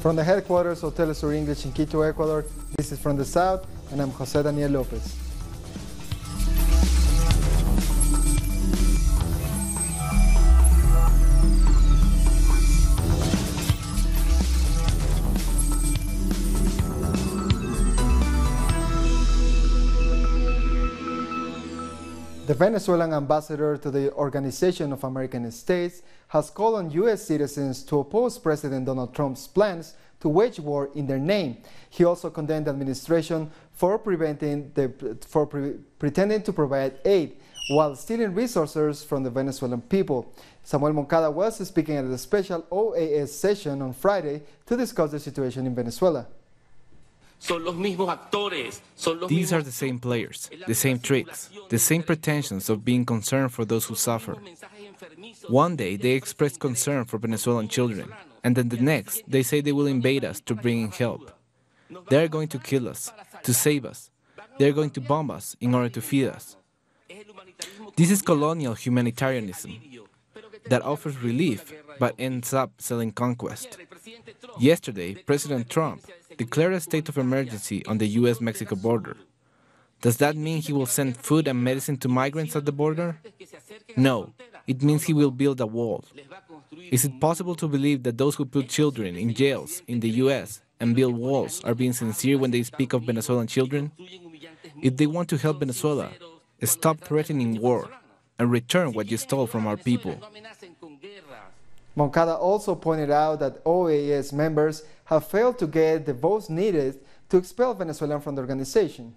From the headquarters of Telesur English in Quito, Ecuador, this is From the South, and I'm Jose Daniel Lopez. The Venezuelan ambassador to the Organization of American States has called on U.S. citizens to oppose President Donald Trump's plans to wage war in their name. He also condemned the administration for pretending to provide aid while stealing resources from the Venezuelan people. Samuel Moncada was speaking at a special OAS session on Friday to discuss the situation in Venezuela. These are the same players, the same tricks, the same pretensions of being concerned for those who suffer. One day they express concern for Venezuelan children, and then the next they say they will invade us to bring in help. They are going to kill us, to save us. They are going to bomb us in order to feed us. This is colonial humanitarianism that offers relief but ends up selling conquest. Yesterday, President Trump declared a state of emergency on the U.S.-Mexico border. Does that mean he will send food and medicine to migrants at the border? No, it means he will build a wall. Is it possible to believe that those who put children in jails in the U.S. and build walls are being sincere when they speak of Venezuelan children? If they want to help Venezuela, stop threatening war and return what you stole from our people. Moncada also pointed out that OAS members have failed to get the votes needed to expel Venezuelans from the organization.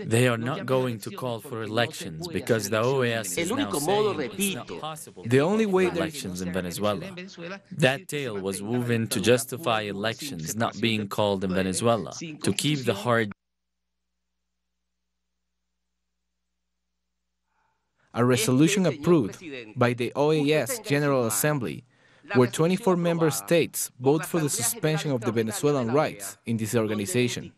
They are not going to call for elections because the OAS is now saying it's not possible. The only way elections in Venezuela. That tale was woven to justify elections not being called in Venezuela, to keep the hard. A resolution approved by the OAS General Assembly where 24 member states vote for the suspension of the Venezuelan rights in this organization.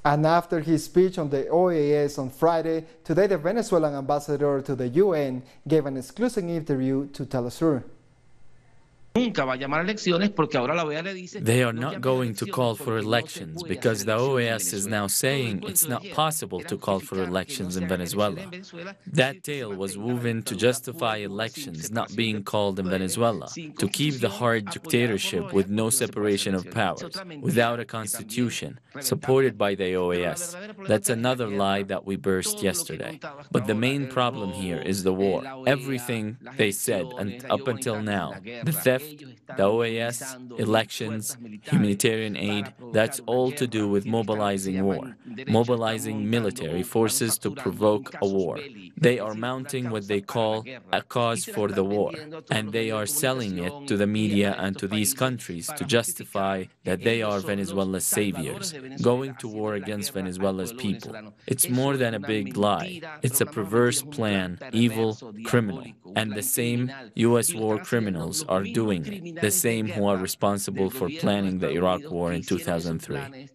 And after his speech on the OAS on Friday, today the Venezuelan ambassador to the UN gave an exclusive interview to Telesur. They are not going to call for elections because the OAS is now saying it's not possible to call for elections in Venezuela. That tale was woven to justify elections not being called in Venezuela, to keep the hard dictatorship with no separation of powers, without a constitution, supported by the OAS. That's another lie that we burst yesterday. But the main problem here is the war. Everything they said and up until now, the theft, the OAS, elections, humanitarian aid, that's all to do with mobilizing war, mobilizing military forces to provoke a war. They are mounting what they call a cause for the war, and they are selling it to the media and to these countries to justify that they are Venezuela's saviors, going to war against Venezuela's people. It's more than a big lie. It's a perverse plan, evil, criminal. And the same U.S. war criminals are doing it, the same who are responsible for planning the Iraq war in 2003.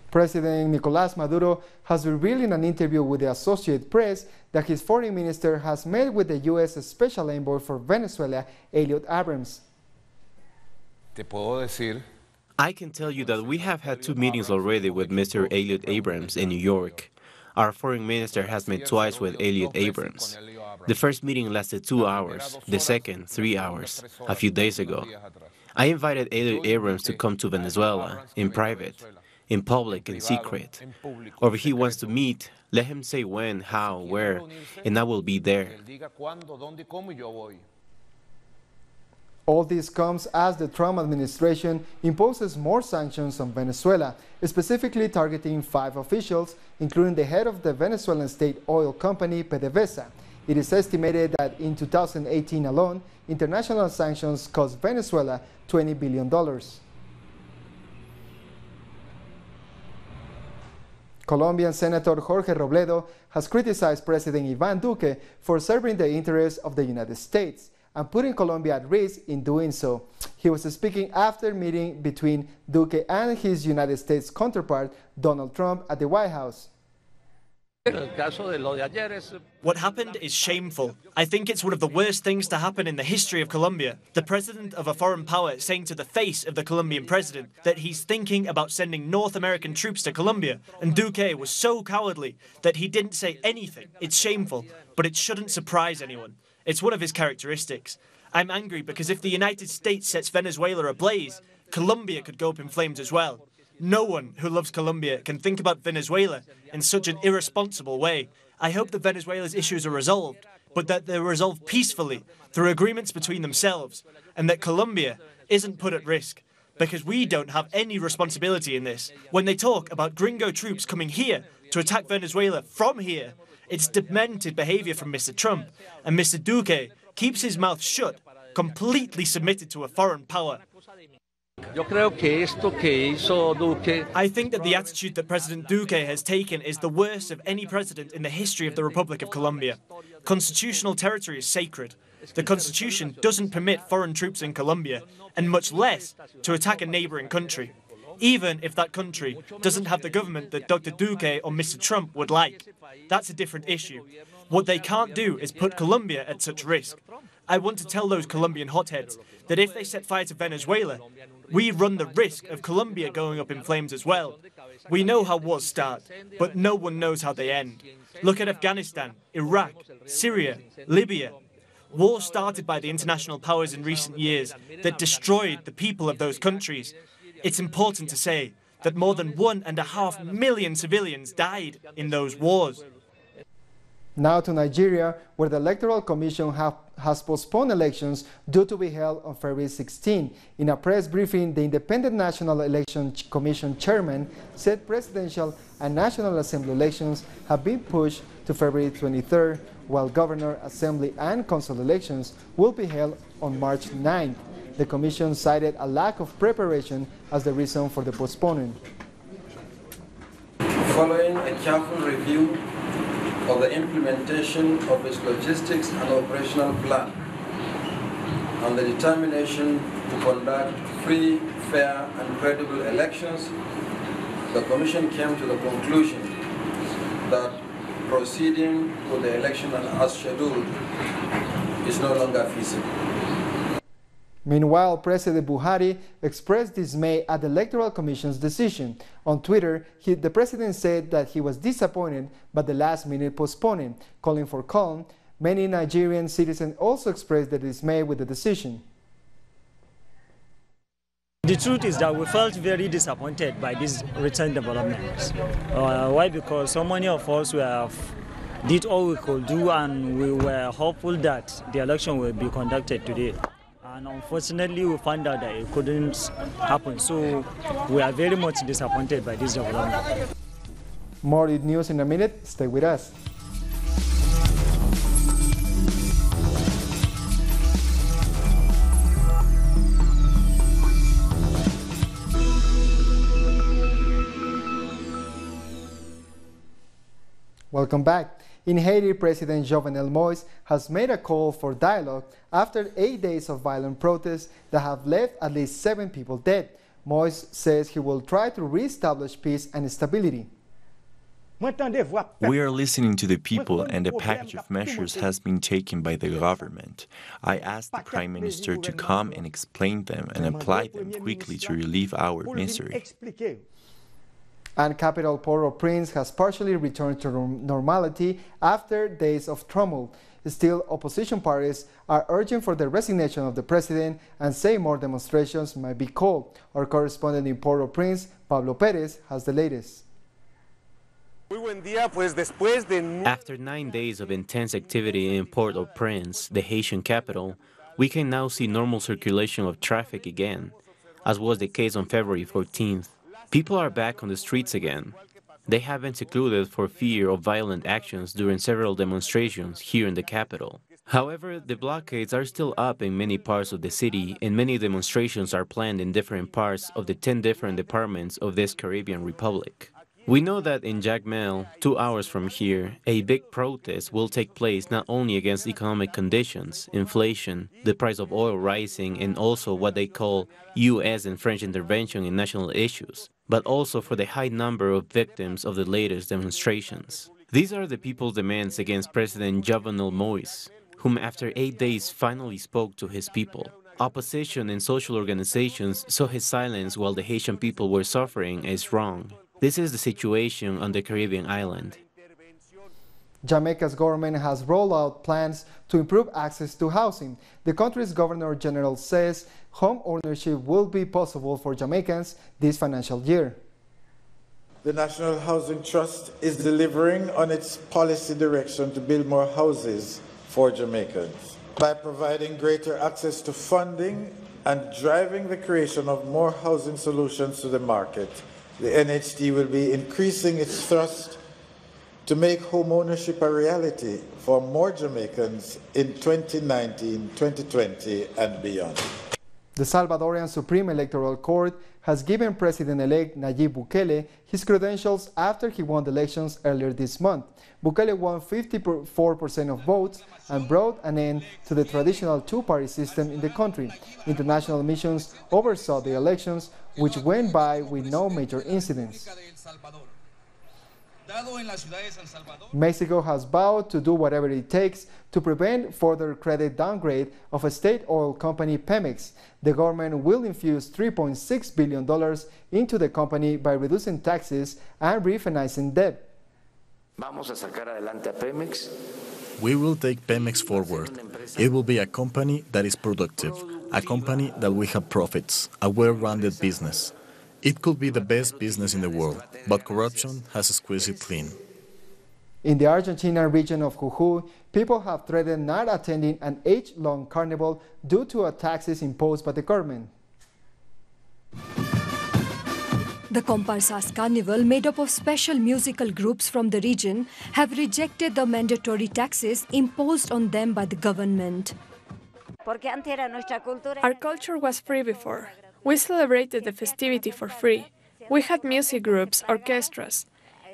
President Nicolás Maduro has revealed in an interview with the Associated Press that his foreign minister has met with the U.S. Special Envoy for Venezuela, Elliot Abrams. I can tell you that we have had 2 meetings already with Mr. Elliot Abrams in New York. Our foreign minister has met twice with Elliot Abrams. The first meeting lasted 2 hours, the second 3 hours, a few days ago. I invited Elliot Abrams to come to Venezuela, in private, in public, in secret. Or if he wants to meet, let him say when, how, where, and I will be there. All this comes as the Trump administration imposes more sanctions on Venezuela, specifically targeting 5 officials, including the head of the Venezuelan state oil company, PDVSA. It is estimated that in 2018 alone, international sanctions cost Venezuela $20 billion. Colombian Senator Jorge Robledo has criticized President Iván Duque for serving the interests of the United States and putting Colombia at risk in doing so. He was speaking after a meeting between Duque and his United States counterpart, Donald Trump, at the White House. What happened is shameful. I think it's one of the worst things to happen in the history of Colombia. The president of a foreign power saying to the face of the Colombian president that he's thinking about sending North American troops to Colombia, and Duque was so cowardly that he didn't say anything. It's shameful, but it shouldn't surprise anyone. It's one of his characteristics. I'm angry because if the United States sets Venezuela ablaze, Colombia could go up in flames as well. No one who loves Colombia can think about Venezuela in such an irresponsible way. I hope that Venezuela's issues are resolved, but that they're resolved peacefully through agreements between themselves, and that Colombia isn't put at risk, because we don't have any responsibility in this. When they talk about gringo troops coming here to attack Venezuela from here, it's demented behavior from Mr. Trump, and Mr. Duque keeps his mouth shut, completely submitted to a foreign power. I think that the attitude that President Duque has taken is the worst of any president in the history of the Republic of Colombia. Constitutional territory is sacred. The Constitution doesn't permit foreign troops in Colombia, and much less to attack a neighboring country, even if that country doesn't have the government that Dr. Duque or Mr. Trump would like. That's a different issue. What they can't do is put Colombia at such risk. I want to tell those Colombian hotheads that if they set fire to Venezuela, we run the risk of Colombia going up in flames as well. We know how wars start, but no one knows how they end. Look at Afghanistan, Iraq, Syria, Libya. Wars started by the international powers in recent years that destroyed the people of those countries. It's important to say that more than 1.5 million civilians died in those wars. Now to Nigeria, where the Electoral Commission has postponed elections due to be held on February 16. In a press briefing, the Independent National Election Commission chairman said presidential and National Assembly elections have been pushed to February 23rd, while Governor, Assembly and Council elections will be held on March 9th. The Commission cited a lack of preparation as the reason for the postponement. Following a careful review of the implementation of its logistics and operational plan and the determination to conduct free, fair and credible elections, the Commission came to the conclusion that proceeding with the election as scheduled is no longer feasible. Meanwhile, President Buhari expressed dismay at the Electoral Commission's decision. On Twitter, the president said that he was disappointed by the last-minute postponing, calling for calm. Many Nigerian citizens also expressed their dismay with the decision. The truth is that we felt very disappointed by these recent developments. Why? Because so many of us did all we could do, and we were hopeful that the election will be conducted today. And unfortunately, we found out that it couldn't happen. So we are very much disappointed by this development. More news in a minute. Stay with us. Welcome back. In Haiti, President Jovenel Moïse has made a call for dialogue after 8 days of violent protests that have left at least 7 people dead. Moïse says he will try to reestablish peace and stability. We are listening to the people, and a package of measures has been taken by the government. I asked the Prime Minister to come and explain them and apply them quickly to relieve our misery. And capital Port-au-Prince has partially returned to normality after days of turmoil. Still, opposition parties are urging for the resignation of the president and say more demonstrations might be called. Our correspondent in Port-au-Prince, Pablo Perez, has the latest. After 9 days of intense activity in Port-au-Prince, the Haitian capital, we can now see normal circulation of traffic again, as was the case on February 14th. People are back on the streets again. They have been secluded for fear of violent actions during several demonstrations here in the capital. However, the blockades are still up in many parts of the city, and many demonstrations are planned in different parts of the 10 different departments of this Caribbean Republic. We know that in Jacmel, 2 hours from here, a big protest will take place not only against economic conditions, inflation, the price of oil rising, and also what they call U.S. and French intervention in national issues, but also for the high number of victims of the latest demonstrations. These are the people's demands against President Jovenel Moïse, whom after 8 days finally spoke to his people. Opposition and social organizations saw his silence while the Haitian people were suffering as wrong. This is the situation on the Caribbean island. Jamaica's government has rolled out plans to improve access to housing. The country's Governor General says home ownership will be possible for Jamaicans this financial year. The National Housing Trust is delivering on its policy direction to build more houses for Jamaicans. By providing greater access to funding and driving the creation of more housing solutions to the market, the NHT will be increasing its thrust to make home ownership a reality for more Jamaicans in 2019, 2020 and beyond. The Salvadorian Supreme Electoral Court has given President-elect Nayib Bukele his credentials after he won the elections earlier this month. Bukele won 54% of votes and brought an end to the traditional two-party system in the country. International missions oversaw the elections, which went by with no major incidents. Mexico has vowed to do whatever it takes to prevent further credit downgrade of a state oil company, Pemex. The government will infuse $3.6 billion into the company by reducing taxes and refinancing debt. We will take Pemex forward. It will be a company that is productive, a company that will have profits, a well-rounded business. It could be the best business in the world, but corruption has squeezed it clean. In the Argentina region of Jujuy, people have threatened not attending an age-long carnival due to taxes imposed by the government. The Comparsas Carnival, made up of special musical groups from the region, have rejected the mandatory taxes imposed on them by the government. Our culture was free before. We celebrated the festivity for free. We had music groups, orchestras.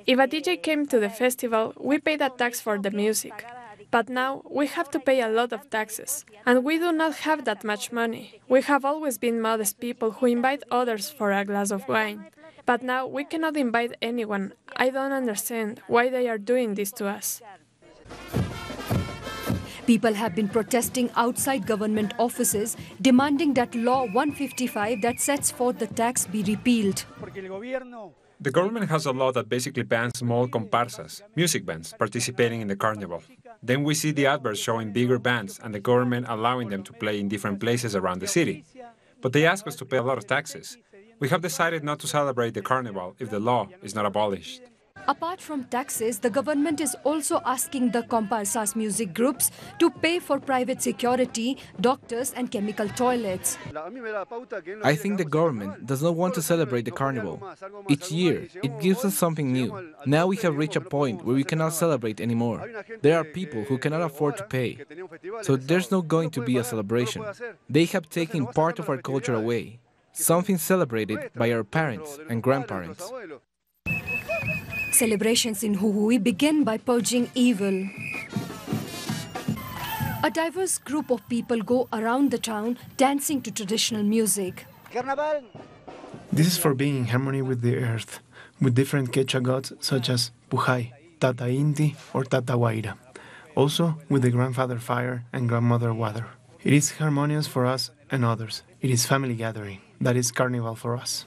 If a DJ came to the festival, we paid a tax for the music. But now we have to pay a lot of taxes, and we do not have that much money. We have always been modest people who invite others for a glass of wine. But now we cannot invite anyone. I don't understand why they are doing this to us. People have been protesting outside government offices, demanding that Law 155 that sets forth the tax be repealed. The government has a law that basically bans small comparsas, music bands, participating in the carnival. Then we see the adverts showing bigger bands and the government allowing them to play in different places around the city. But they ask us to pay a lot of taxes. We have decided not to celebrate the carnival if the law is not abolished. Apart from taxes, the government is also asking the comparsas music groups to pay for private security, doctors and chemical toilets. I think the government does not want to celebrate the carnival. Each year, it gives us something new. Now we have reached a point where we cannot celebrate anymore. There are people who cannot afford to pay. So there's not going to be a celebration. They have taken part of our culture away, something celebrated by our parents and grandparents. Celebrations in Jujuy begin by purging evil. A diverse group of people go around the town dancing to traditional music. This is for being in harmony with the earth, with different Quechua gods such as Pujay, Tata Inti or Tata Huayra. Also with the grandfather fire and grandmother water. It is harmonious for us and others. It is family gathering. That is carnival for us.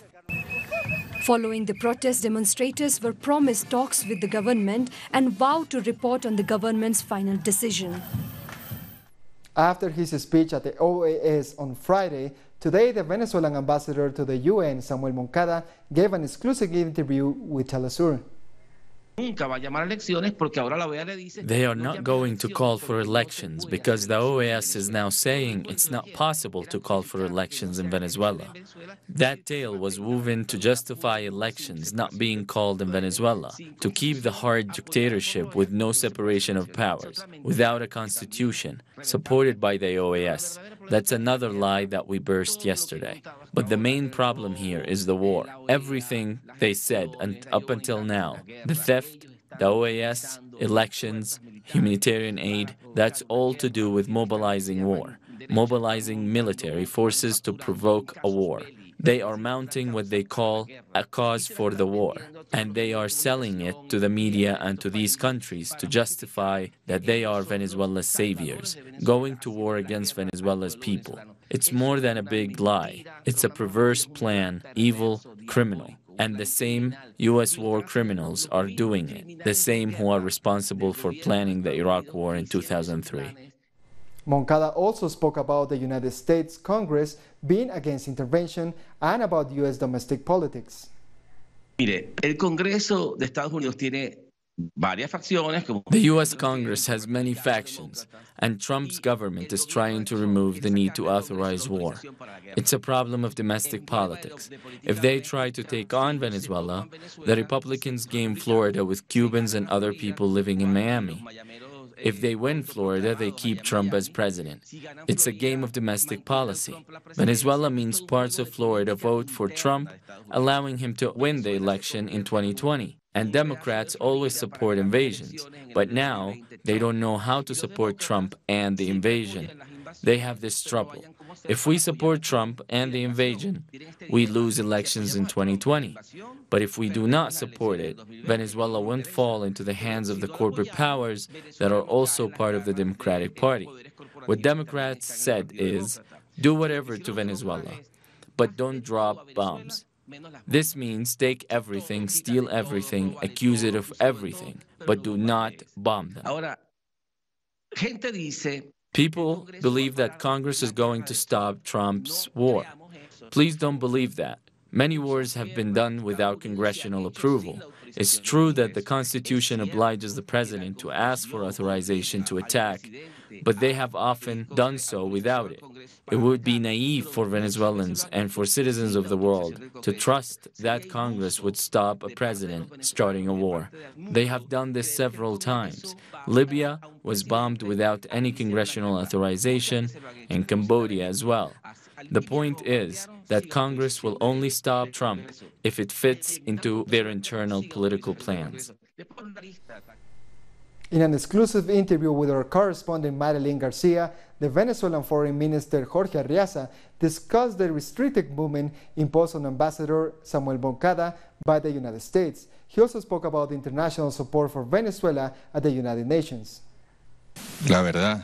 Following the protest, demonstrators were promised talks with the government and vowed to report on the government's final decision. After his speech at the OAS on Friday, today the Venezuelan ambassador to the UN, Samuel Moncada, gave an exclusive interview with Telesur. They are not going to call for elections because the OAS is now saying it's not possible to call for elections in Venezuela. That tale was woven to justify elections not being called in Venezuela, to keep the hard dictatorship with no separation of powers, without a constitution, supported by the OAS. That's another lie that we burst yesterday. But the main problem here is the war. Everything they said up until now, the theft, the OAS, elections, humanitarian aid, that's all to do with mobilizing war, mobilizing military forces to provoke a war. They are mounting what they call a cause for the war, and they are selling it to the media and to these countries to justify that they are Venezuela's saviors, going to war against Venezuela's people. It's more than a big lie. It's a perverse plan, evil, criminal. And the same U.S. war criminals are doing it, the same who are responsible for planning the Iraq war in 2003. Moncada also spoke about the United States Congress being against intervention and about U.S. domestic politics. Mire, el Congreso de Estados Unidos tiene varias facciones. The U.S. Congress has many factions, and Trump's government is trying to remove the need to authorize war. It's a problem of domestic politics. If they try to take on Venezuela, the Republicans game Florida with Cubans and other people living in Miami. If they win Florida, they keep Trump as president. It's a game of domestic policy. Venezuela means parts of Florida vote for Trump, allowing him to win the election in 2020. And Democrats always support invasions. But now, they don't know how to support Trump and the invasion. They have this trouble. If we support Trump and the invasion, we lose elections in 2020. But if we do not support it, Venezuela won't fall into the hands of the corporate powers that are also part of the Democratic Party. What Democrats said is, do whatever to Venezuela, but don't drop bombs. This means take everything, steal everything, accuse it of everything, but do not bomb them. People believe that Congress is going to stop Trump's war. Please don't believe that. Many wars have been done without congressional approval. It's true that the Constitution obliges the president to ask for authorization to attack, but they have often done so without it. It would be naive for Venezuelans and for citizens of the world to trust that Congress would stop a president starting a war. They have done this several times. Libya was bombed without any congressional authorization, and Cambodia as well. The point is that Congress will only stop Trump if it fits into their internal political plans. In an exclusive interview with our correspondent Madeline Garcia, the Venezuelan Foreign Minister Jorge Arriaza discussed the restricted movement imposed on Ambassador Samuel Moncada by the United States. He also spoke about the international support for Venezuela at the United Nations. The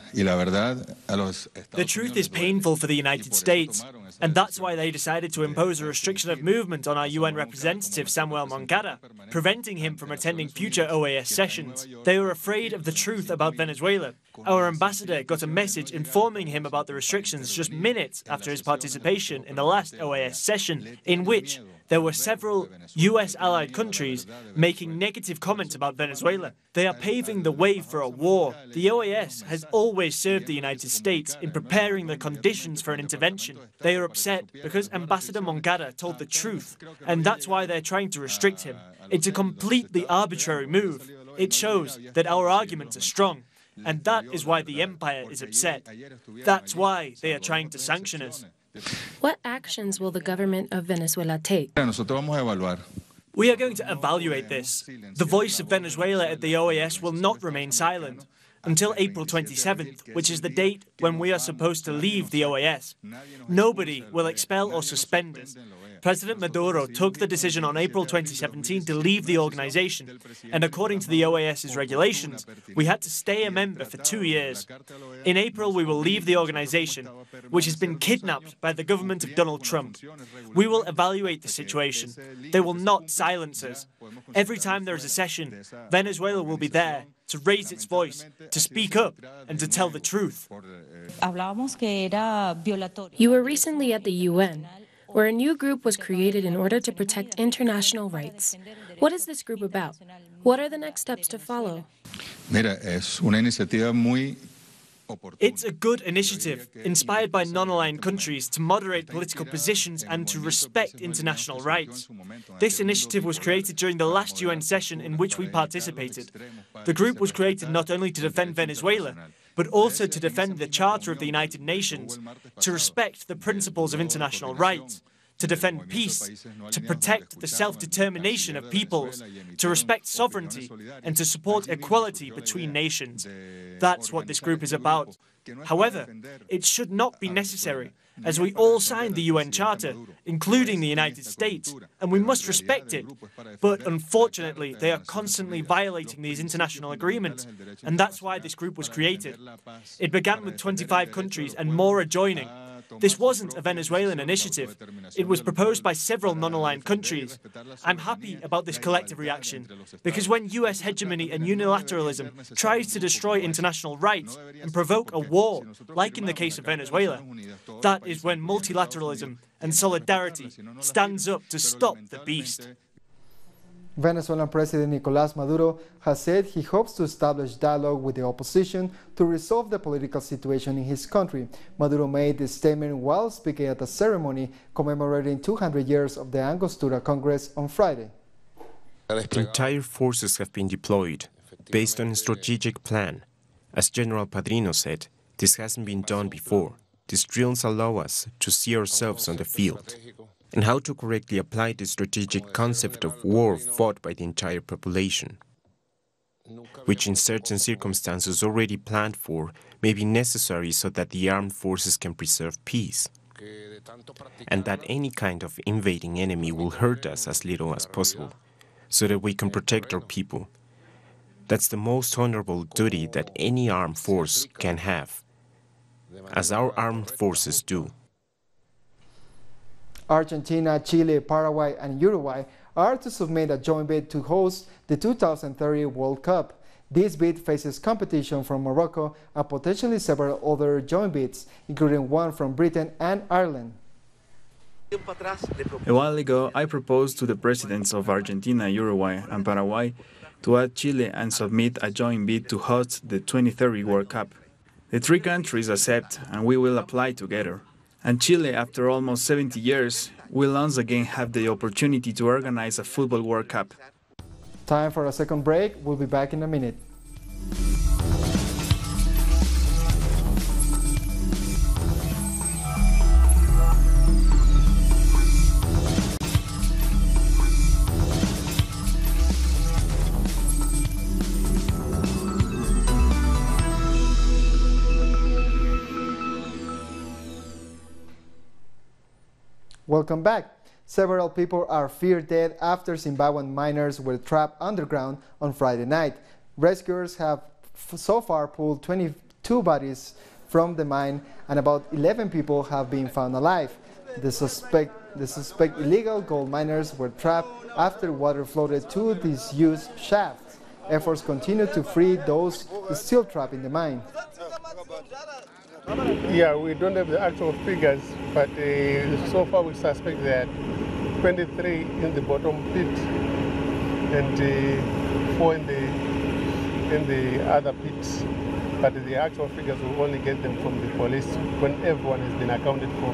truth is painful for the United States, and that's why they decided to impose a restriction of movement on our UN representative Samuel Moncada, preventing him from attending future OAS sessions. They were afraid of the truth about Venezuela. Our ambassador got a message informing him about the restrictions just minutes after his participation in the last OAS session, in which there were several US allied countries making negative comments about Venezuela. They are paving the way for a war. The OAS has always served the United States in preparing the conditions for an intervention. They are upset because Ambassador Moncada told the truth, and that's why they're trying to restrict him. It's a completely arbitrary move. It shows that our arguments are strong, and that is why the empire is upset. That's why they are trying to sanction us. What actions will the government of Venezuela take? We are going to evaluate this. The voice of Venezuela at the OAS will not remain silent until April 27th, which is the date when we are supposed to leave the OAS. Nobody will expel or suspend us. President Maduro took the decision on April 2017 to leave the organization, and according to the OAS's regulations, we had to stay a member for 2 years. In April, we will leave the organization, which has been kidnapped by the government of Donald Trump. We will evaluate the situation. They will not silence us. Every time there is a session, Venezuela will be there to raise its voice, to speak up, and to tell the truth. You were recently at the UN, where a new group was created in order to protect international rights. What is this group about? What are the next steps to follow? It's a good initiative, inspired by non-aligned countries to moderate political positions and to respect international rights. This initiative was created during the last UN session in which we participated. The group was created not only to defend Venezuela, but also to defend the Charter of the United Nations, to respect the principles of international rights, to defend peace, to protect the self-determination of peoples, to respect sovereignty, and to support equality between nations. That's what this group is about. However, it should not be necessary, as we all signed the UN Charter, including the United States, and we must respect it. But unfortunately, they are constantly violating these international agreements, and that's why this group was created. It began with 25 countries, and more are joining. This wasn't a Venezuelan initiative. It was proposed by several non-aligned countries. I'm happy about this collective reaction, because when US hegemony and unilateralism tries to destroy international rights and provoke a war, like in the case of Venezuela, that is when multilateralism and solidarity stands up to stop the beast. Venezuelan President Nicolás Maduro has said he hopes to establish dialogue with the opposition to resolve the political situation in his country. Maduro made this statement while speaking at a ceremony commemorating 200 years of the Angostura Congress on Friday. Entire forces have been deployed, based on a strategic plan. As General Padrino said, this hasn't been done before. These drills allow us to see ourselves on the field, and how to correctly apply the strategic concept of war fought by the entire population, which in certain circumstances already planned for may be necessary so that the armed forces can preserve peace, and that any kind of invading enemy will hurt us as little as possible, so that we can protect our people. That's the most honorable duty that any armed force can have, as our armed forces do. Argentina, Chile, Paraguay, and Uruguay are to submit a joint bid to host the 2030 World Cup. This bid faces competition from Morocco and potentially several other joint bids, including one from Britain and Ireland. A while ago, I proposed to the presidents of Argentina, Uruguay, and Paraguay to add Chile and submit a joint bid to host the 2030 World Cup. The three countries accept, and we will apply together. And Chile, after almost 70 years, will once again have the opportunity to organize a football World Cup. Time for a second break. We'll be back in a minute. Welcome back. Several people are feared dead after Zimbabwean miners were trapped underground on Friday night. Rescuers have so far pulled 22 bodies from the mine, and about 11 people have been found alive. The suspect illegal gold miners were trapped after water flooded two disused shafts. Efforts continue to free those still trapped in the mine. Yeah, we don't have the actual figures, but so far we suspect that 23 in the bottom pit and 4 in the other pits. But the actual figures will only get them from the police when everyone has been accounted for.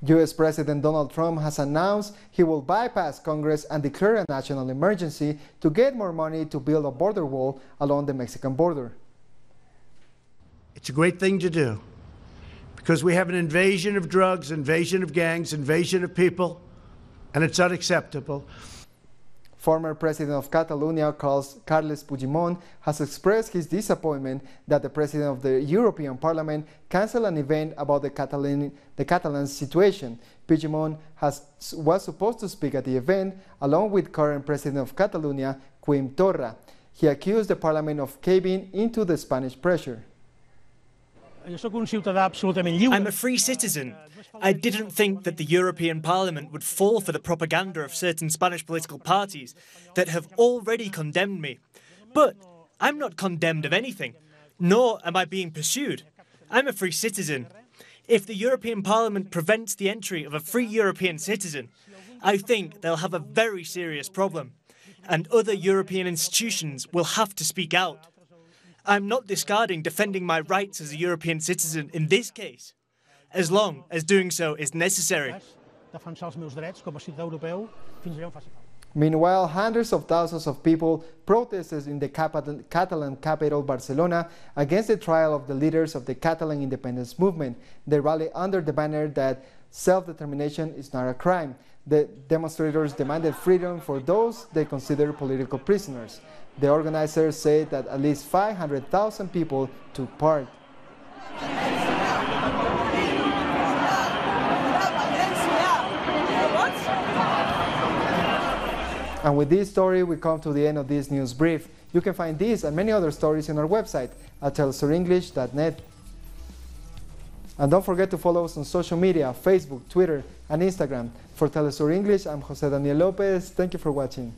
U.S. President Donald Trump has announced he will bypass Congress and declare a national emergency to get more money to build a border wall along the Mexican border. It's a great thing to do because we have an invasion of drugs, invasion of gangs, invasion of people, and it's unacceptable. Former President of Catalonia, Carles Puigdemont, has expressed his disappointment that the President of the European Parliament canceled an event about the Catalan situation. Puigdemont was supposed to speak at the event along with current President of Catalonia, Quim Torra. He accused the Parliament of caving into the Spanish pressure. I'm a free citizen. I didn't think that the European Parliament would fall for the propaganda of certain Spanish political parties that have already condemned me. But I'm not condemned of anything, nor am I being pursued. I'm a free citizen. If the European Parliament prevents the entry of a free European citizen, I think they'll have a very serious problem, and other European institutions will have to speak out. I'm not discarding defending my rights as a European citizen in this case, as long as doing so is necessary. Meanwhile, hundreds of thousands of people protested in the Catalan capital, Barcelona, against the trial of the leaders of the Catalan independence movement. They rallied under the banner that self-determination is not a crime. The demonstrators demanded freedom for those they consider political prisoners. The organizers said that at least 500,000 people took part. And with this story, we come to the end of this news brief. You can find these and many other stories on our website at telesurenglish.net. And don't forget to follow us on social media, Facebook, Twitter, and Instagram. For Telesur English, I'm Jose Daniel Lopez. Thank you for watching.